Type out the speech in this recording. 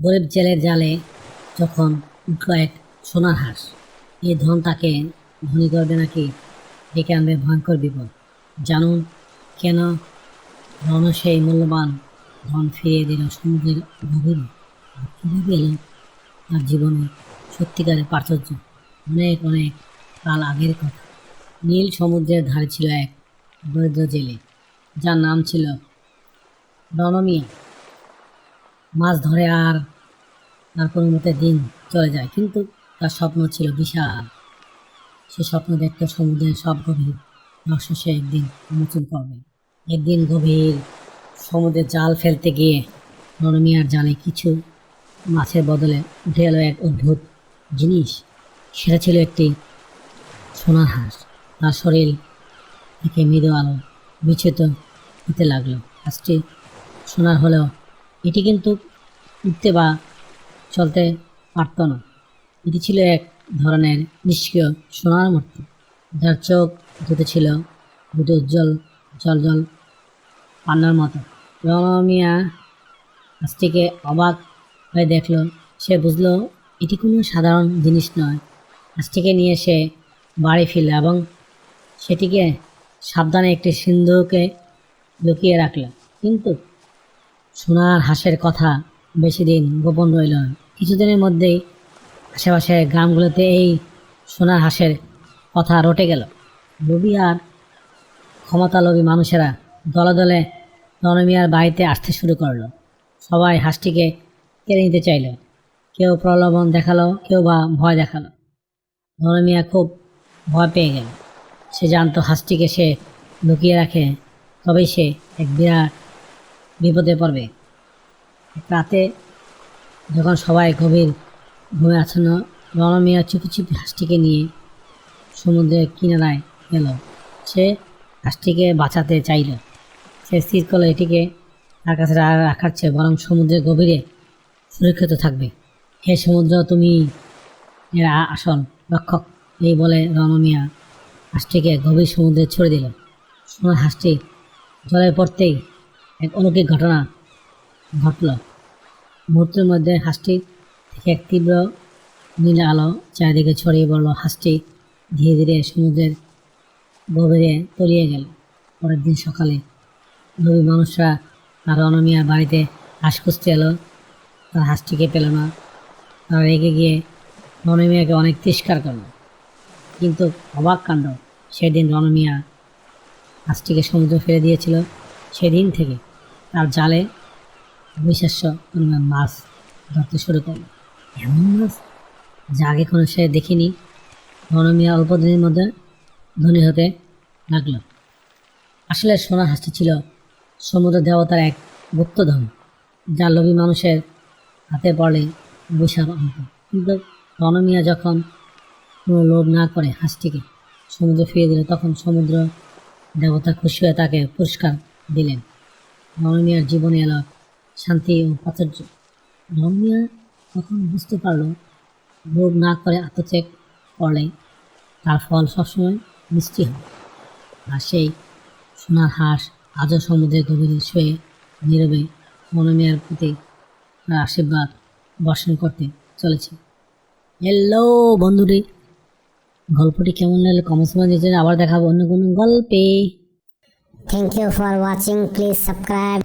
গরিব জেলের জালে যখন উঠল এক সোনার হাঁস, এই ধন তাকে ধনী করবে নাকি ডেকে আনবে ভয়ঙ্কর বিপদ। জানুন কেন রণ সেই মূল্যবান ধন ফিরিয়ে দিল সমুদ্রের গভীরে, আর কীভাবে এলো তার জীবনে সত্যিকারের প্রাচুর্য। অনেক অনেক কাল আগের কথা। নীল সমুদ্রের ধারে ছিল এক দরিদ্র জেলে, যার নাম ছিল রণমিয়া। মাছ ধরে আর তার কোনো মতে দিন চলে যায়, কিন্তু তার স্বপ্ন ছিল বিশাল। সে স্বপ্ন দেখত সমুদ্রের সব গভীর রহস্য সে একদিন উন্মোচন করবে। একদিন গভীর সমুদ্রে জাল ফেলতে গিয়ে রণমিয়ার জালে কিছু মাছের বদলে উঠে এলো এক অদ্ভুত জিনিস। সেটা ছিল একটি সোনার হাঁস। তার শরীর থেকে মৃদু আলো বিচ্ছুত হতে লাগলো। হাঁসটি সোনার হলেও এটি কিন্তু উঠতে বা চলতে পারত না। এটি ছিল এক ধরনের নিষ্ক্রিয় সোনার মূর্তি, যার চোখ দুটো ছিল দুটো উজ্জ্বল জল জল পান্নার মতো। রণমিয়া হাঁসটিকে অবাক হয়ে দেখল। সে বুঝলো এটি কোনো সাধারণ জিনিস নয়। হাঁসটিকে নিয়ে সে বাড়ি ফিরল এবং সেটিকে সাবধানে একটি সিন্ধুকে লুকিয়ে রাখল। কিন্তু সোনার হাঁসের কথা বেশি দিন গোপন রইল না। কিছুদিনের মধ্যেই আশেপাশের গ্রামগুলোতে এই সোনার হাঁসের কথা রটে গেল। লোভী আর ক্ষমতালোভী মানুষেরা দলে দলে রণমিয়ার বাড়িতে আসতে শুরু করলো। সবাই হাঁসটিকে কেড়ে নিতে চাইল। কেউ প্রলোভন দেখালো, কেউ বা ভয় দেখালো। রণমিয়া খুব ভয় পেয়ে গেল। সে জানতো হাঁসটিকে সে লুকিয়ে রাখে তবেই সে এক বিরাট বিপদে পড়বে। এক রাতে যখন সবাই গভীর ঘুমে আচ্ছন্ন, রণমিয়া চুপি চুপি হাঁসটিকে নিয়ে সমুদ্রের কিনারায় গেল। সে হাঁসটিকে বাঁচাতে চাইল। সে স্থির করলো এটিকে তার কাছে রাখার চেয়ে বরং সমুদ্রের গভীরে সুরক্ষিত থাকবে। হে সমুদ্র, তুমি এর আসল রক্ষক। এই বলে রণমিয়া হাঁসটিকে গভীর সমুদ্রে ছড়ে দিল। সোনার হাঁসটি জলে পড়তেই এক অলৌকিক ঘটনা ঘটল। মুহূর্তের মধ্যে হাঁসটি থেকে এক তীব্র নীল আলো চারিদিকে ছড়িয়ে পড়ল। হাঁসটি ধীরে ধীরে সমুদ্রের গভীরে তলিয়ে গেল। পরের দিন সকালে লোভী মানুষরা আর রণমিয়ার বাড়িতে হাঁস খুঁজতে এলো। তার হাঁসটিকে পেল না। তারা রেগে গিয়ে রণমিয়াকে অনেক তিরস্কার করল। কিন্তু অবাক কাণ্ড, সেদিন রণমিয়া হাঁসটিকে সমুদ্রে ফেলে দিয়েছিল। সেদিন থেকে তার জালে অবিশ্বাস্য পরিমাণ মাছ ধরতে শুরু করল। এমন মাছ যা আগে কোনো সে দেখিনি। রণমিয়া অল্প দিনের মধ্যে ধনী হতে লাগলো। আসলে সোনার হাঁসটি ছিল সমুদ্র দেবতার এক গুপ্তধন, যা লোভী মানুষের হাতে পড়লে অভিশাপ আনত। কিন্তু রণমিয়া যখন কোনো লোভ না করে হাঁসটিকে সমুদ্রে ফিরিয়ে দিল, তখন সমুদ্র দেবতা খুশি হয়ে তাকে পুরস্কার দিলেন। রণমিয়ার জীবনে এলো শান্তি ও প্রাচুর্য। রণমিয়া তখন বুঝতে পারল লোভ না করে আত্মত্যাগ করলে তার ফল সবসময় মিষ্টি হয়। আর সেই সোনার হাঁস আজও সমুদ্রের গভীরে শুয়ে নীরবে রণমিয়ার প্রতি তার আশীর্বাদ বর্ষণ করতে চলেছে। হ্যালো বন্ধুটি, গল্পটি কেমন লাগলে কমেন্টস করে জানাতে। আবার দেখাবো অন্য কোনো গল্পে। Thank you for watching. Please subscribe.